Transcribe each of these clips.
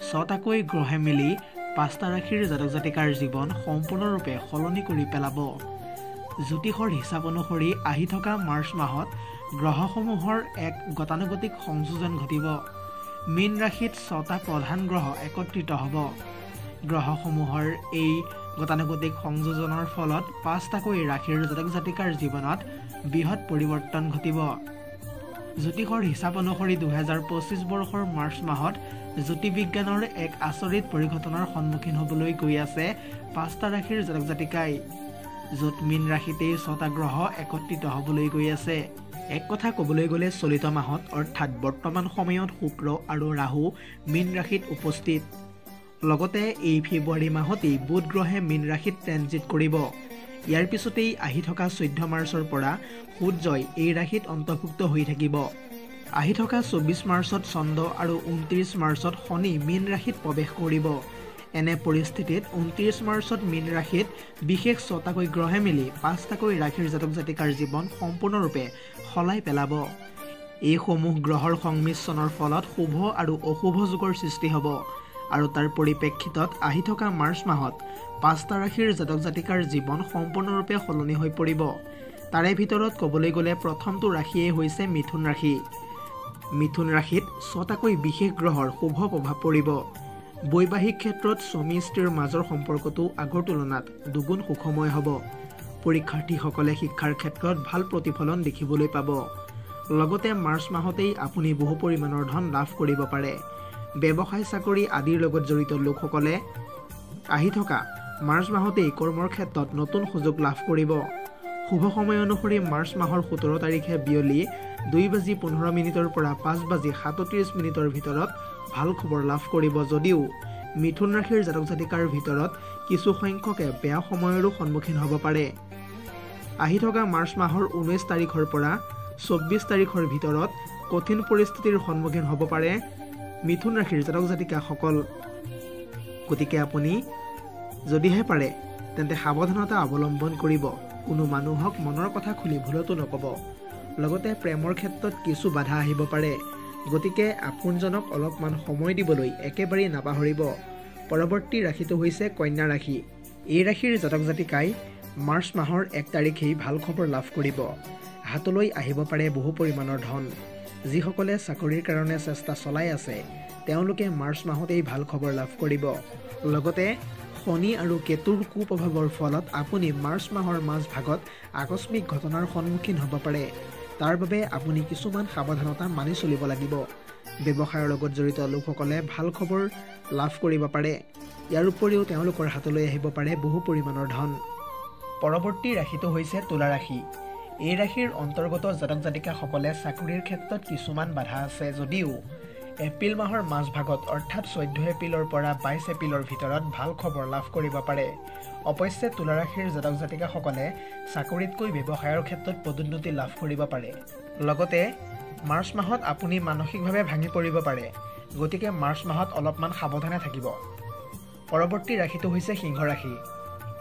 ছটাকৈ গ্ৰহে মিলি পাঁচটা ৰাশিৰ জাতক জাতিকাৰ জীৱন সম্পূৰ্ণৰূপে সলনি কৰি পেলাব। জ্যোতিষৰ হিচাপ অনুসৰি আহি থকা মাৰ্চ মাহত গ্ৰহসমূহৰ এক গতানুগতিক সংযোজন ঘটিব। মীন ৰাশিত ছটা প্ৰধান গ্ৰহ একত্ৰিত হ'ব। গ্ৰহসমূহৰ এই গতানুগতিক সংযোজনৰ ফলত পাঁচটাকৈ ৰাশিৰ জাতক জাতিকাৰ জীৱনত বৃহৎ পৰিৱৰ্তন ঘটিব। জ্যোতিষৰ হিচাপ অনুসৰি 2025 বৰ্ষৰ মাৰ্চ মাহত জ্যোতিৰ্বিজ্ঞানৰ এক আচৰিত পৰিঘটনাৰ সন্মুখীন হ'বলৈ গৈ আছে পাঁচটা ৰাশিৰ জাতক জাতিকাই, য'ত মীন ৰাশিতেই ছটা গ্ৰহ একত্ৰিত হ'বলৈ গৈ আছে। এক কথা ক'বলৈ গ'লে চলিত মাহত অৰ্থাৎ বৰ্তমান সময়ত শুক্ৰ আৰু ৰাহু মীন ৰাশিত উপস্থিত। লগতে এই ফেব্ৰুৱাৰী মাহতেই বুধ গ্ৰহে মীন ৰাশিত ট্ৰেনজিট কৰিব। ইয়াৰ পিছতেই আহি থকা 14 মাৰ্চৰ পৰা সূৰ্যই এই ৰাশিত অন্তৰ্ভুক্ত হৈ থাকিব। আহি থকা 24 মাৰ্চত চন্দ্ৰ আৰু 29 মাৰ্চত শনি মীন ৰাশিত প্ৰৱেশ কৰিব। এনে পৰিস্থিতিত 29 মাৰ্চত মীন ৰাশিত বিশেষ ছটাকৈ গ্ৰহে মিলি পাঁচটাকৈ ৰাশিৰ জাতক জাতিকাৰ জীৱন সম্পূৰ্ণৰূপে সলাই পেলাব। এইসমূহ গ্ৰহৰ সংমিশ্ৰণৰ ফলত শুভ আৰু অশুভ যোগৰ সৃষ্টি হ'ব আৰু তাৰ পৰিপ্ৰেক্ষিতত আহি থকা মাৰ্চ মাহত পাঁচটা ৰাশিৰ জাতক জাতিকাৰ জীৱন সম্পূৰ্ণৰূপে সলনি হৈ পৰিব। তাৰে ভিতৰত ক'বলৈ গ'লে প্ৰথমটো ৰাশিয়েই হৈছে মিথুন ৰাশি। মিথুন ৰাশিত ছটাকৈ বিশেষ গ্ৰহৰ শুভ প্ৰভাৱ পৰিব। বৈবাহিক ক্ষেত্ৰত স্বামী স্ত্ৰীৰ মাজৰ সম্পৰ্কটো আগৰ তুলনাত দুগুণ সুখময় হ'ব। পৰীক্ষাৰ্থীসকলে শিক্ষাৰ ক্ষেত্ৰত ভাল প্ৰতিফলন দেখিবলৈ পাব। লগতে মাৰ্চ মাহতেই আপুনি বহু পৰিমাণৰ ধন লাভ কৰিব পাৰে। ব্যৱসায় চাকৰি আদিৰ লগত জড়িত লোকসকলে আহি থকা মাৰ্চ মাহতেই কৰ্মৰ ক্ষেত্ৰত নতুন সুযোগ লাভ কৰিব। শুভ সময় অনুসৰি মাৰ্চ মাহৰ 17 তাৰিখে বিয়লি 2:15 পৰা 5:37 ভিতৰত ভাল খবৰ লাভ কৰিব। যদিও মিথুন ৰাশিৰ জাতক জাতিকাৰ ভিতৰত কিছু সংখ্যকে বেয়া সময়ৰো সন্মুখীন হ'ব পাৰে। আহি থকা মাৰ্চ মাহৰ 19 তাৰিখৰ পৰা 24 তাৰিখৰ ভিতৰত কঠিন পৰিস্থিতিৰ সন্মুখীন হ'ব পাৰে মিথুন ৰাশিৰ জাতক জাতিকাসকল। গতিকে আপুনি যদিহে পাৰে তেন্তে সাৱধানতা অৱলম্বন কৰিব। কোনো মানুহক মনৰ কথা খুলি ভুলতো নক'ব। লগতে প্ৰেমৰ ক্ষেত্ৰত কিছু বাধা আহিব পাৰে। গতিকে আপোনজনক অলপমান সময় দিবলৈ একেবাৰেই নাপাহৰিব। পৰৱৰ্তী ৰাশিটো হৈছে কন্যা ৰাশি। এই ৰাশিৰ জাতক জাতিকাই মাৰ্চ মাহৰ 1 তাৰিখেই ভাল খবৰ লাভ কৰিব। হাতলৈ আহিব পাৰে বহু পৰিমাণৰ ধন। যিসকলে চাকৰিৰ কাৰণে চেষ্টা চলাই আছে তেওঁলোকে মাৰ্চ মাহতেই ভাল খবৰ লাভ কৰিব। লগতে শনি আৰু কেতুৰ কুপ্ৰভাৱৰ ফলত আপুনি মাৰ্চ মাহৰ মাজভাগত আকস্মিক ঘটনাৰ সন্মুখীন হ'ব পাৰে। তাৰ বাবে আপুনি কিছুমান সাৱধানতা মানি চলিব লাগিব। ব্যৱসায়ৰ লগত জড়িত লোকসকলে ভাল খবৰ লাভ কৰিব পাৰে। ইয়াৰ উপৰিও তেওঁলোকৰ হাতলৈ আহিব পাৰে বহু পৰিমাণৰ ধন। পৰৱৰ্তী ৰাশিটো হৈছে তুলা ৰাশি। এই ৰাশিৰ অন্তৰ্গত জাতক জাতিকাসকলে চাকৰিৰ ক্ষেত্ৰত কিছুমান বাধা আছে যদিও এপ্ৰিল মাহৰ মাজভাগত অৰ্থাৎ 14 এপ্ৰিলৰ পৰা 22 এপ্ৰিলৰ ভিতৰত ভাল খবৰ লাভ কৰিব পাৰে। অৱশ্যে তুলা ৰাশিৰ জাতক জাতিকাসকলে চাকৰিতকৈ ব্যৱসায়ৰ ক্ষেত্ৰত পদোন্নতি লাভ কৰিব পাৰে। লগতে মাৰ্চ মাহত আপুনি মানসিকভাৱে ভাঙি পৰিব পাৰে। গতিকে মাৰ্চ মাহত অলপমান সাৱধানে থাকিব। পৰৱৰ্তী ৰাশিটো হৈছে সিংহ ৰাশি।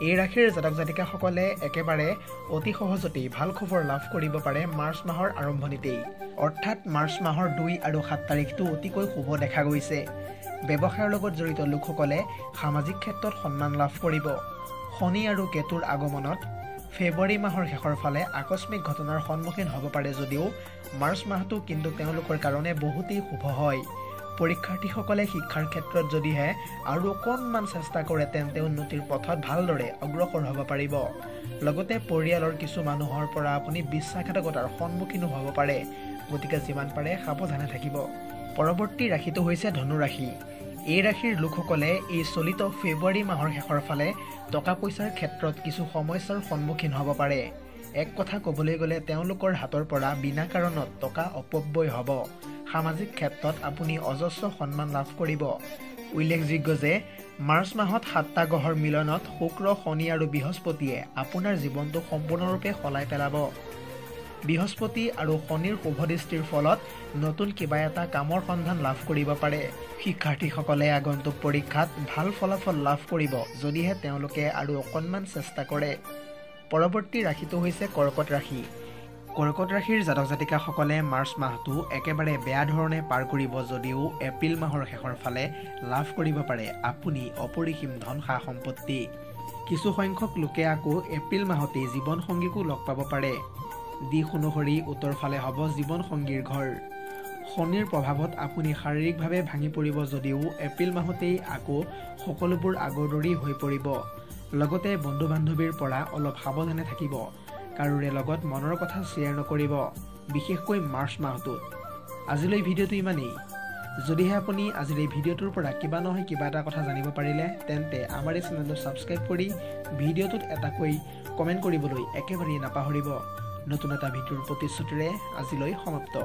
এই ৰাশিৰ জাতক জাতিকাসকলে একেবাৰে অতি সহজতেই ভাল খবৰ লাভ কৰিব পাৰে মাৰ্চ মাহৰ আৰম্ভণিতেই। অৰ্থাৎ মাৰ্চ মাহৰ 2 আৰু 7 তাৰিখটো অতিকৈ শুভ দেখা গৈছে। ব্যৱসায়ৰ লগত জড়িত লোকসকলে সামাজিক ক্ষেত্ৰত সন্মান লাভ কৰিব। শনি আৰু কেতুৰ আগমনত ফেব্ৰুৱাৰী মাহৰ শেষৰ ফালে আকস্মিক ঘটনাৰ সন্মুখীন হ'ব পাৰে যদিও মাৰ্চ মাহটো কিন্তু তেওঁলোকৰ কাৰণে বহুতেই শুভ হয়। পৰীক্ষাৰ্থীসকলে শিক্ষাৰ ক্ষেত্ৰত যদিহে আৰু অকণমান চেষ্টা কৰে তেন্তে উন্নতিৰ পথত ভালদৰে অগ্ৰসৰ হ'ব পাৰিব। লগতে পৰিয়ালৰ কিছু মানুহৰ পৰা আপুনি বিশ্বাসঘাতকতাৰ সন্মুখীনো হ'ব পাৰে। গতিকে যিমান পাৰে সাৱধানে থাকিব। পৰৱৰ্তী ৰাশিটো হৈছে ধনু ৰাশি। এই ৰাশিৰ লোকসকলে এই চলিত ফেব্ৰুৱাৰী মাহৰ শেষৰ ফালে টকা পইচাৰ ক্ষেত্ৰত কিছু সমস্যাৰ সন্মুখীন হ'ব পাৰে। এক কথা ক'বলৈ গ'লে তেওঁলোকৰ হাতৰ পৰা বিনা কাৰণত টকা অপব্যয় হ'ব। সামাজিক ক্ষেত্ৰত আপুনি অজস্ৰ সন্মান লাভ কৰিব। উল্লেখযোগ্য যে মাৰ্চ মাহত 7টা গ্ৰহৰ মিলনত শুক্ৰ, শনি আৰু বৃহস্পতিয়ে আপোনাৰ জীৱনটো সম্পূৰ্ণৰূপে সলাই পেলাব। বৃহস্পতি আৰু শনিৰ শুভদৃষ্টিৰ ফলত নতুন কিবা এটা কামৰ সন্ধান লাভ কৰিব পাৰে। শিক্ষাৰ্থীসকলে আগন্তুক পৰীক্ষাত ভাল ফলাফল লাভ কৰিব যদিহে তেওঁলোকে আৰু অকণমান চেষ্টা কৰে। পৰৱৰ্তী ৰাশিটো হৈছে কৰ্কট ৰাশি। কৰ্কট ৰাশিৰ জাতক জাতিকাসকলে মাৰ্চ মাহটো একেবাৰে বেয়া ধৰণে পাৰ কৰিব যদিও এপ্ৰিল মাহৰ শেষৰ ফালে লাভ কৰিব পাৰে আপুনি অপৰিসীম ধন সা সম্পত্তি। কিছু সংখ্যক লোকে আকৌ এপ্ৰিল মাহতেই জীৱনসংগীকো লগ পাব পাৰে। দিশ অনুসৰি উত্তৰ ফালে হ'ব জীৱনসংগীৰ ঘৰ। শনিৰ প্ৰভাৱত আপুনি শাৰীৰিকভাৱে ভাঙি পৰিব যদিও এপ্ৰিল মাহতেই আকৌ সকলোবোৰ আগৰ দৰেই হৈ পৰিব। লগতে বন্ধু বান্ধৱীৰ পৰা অলপ সাৱধানে থাকিব। কাৰোৰে লগত মনৰ কথা শ্বেয়াৰ নকৰিব, বিশেষকৈ মাৰ্চ মাহটোত। আজিলৈ ভিডিঅ'টো ইমানেই। যদিহে আপুনি আজিৰ এই ভিডিঅ'টোৰ পৰা কিবা নহয় কিবা এটা কথা জানিব পাৰিলে তেন্তে আমাৰ এই চেনেলটো ছাবস্ক্ৰাইব কৰি ভিডিঅ'টোত এটাকৈ কমেণ্ট কৰিবলৈ একেবাৰেই নাপাহৰিব। নতুন এটা ভিডিঅ'ৰ প্ৰতিশ্ৰুতিৰে আজিলৈ সমাপ্ত।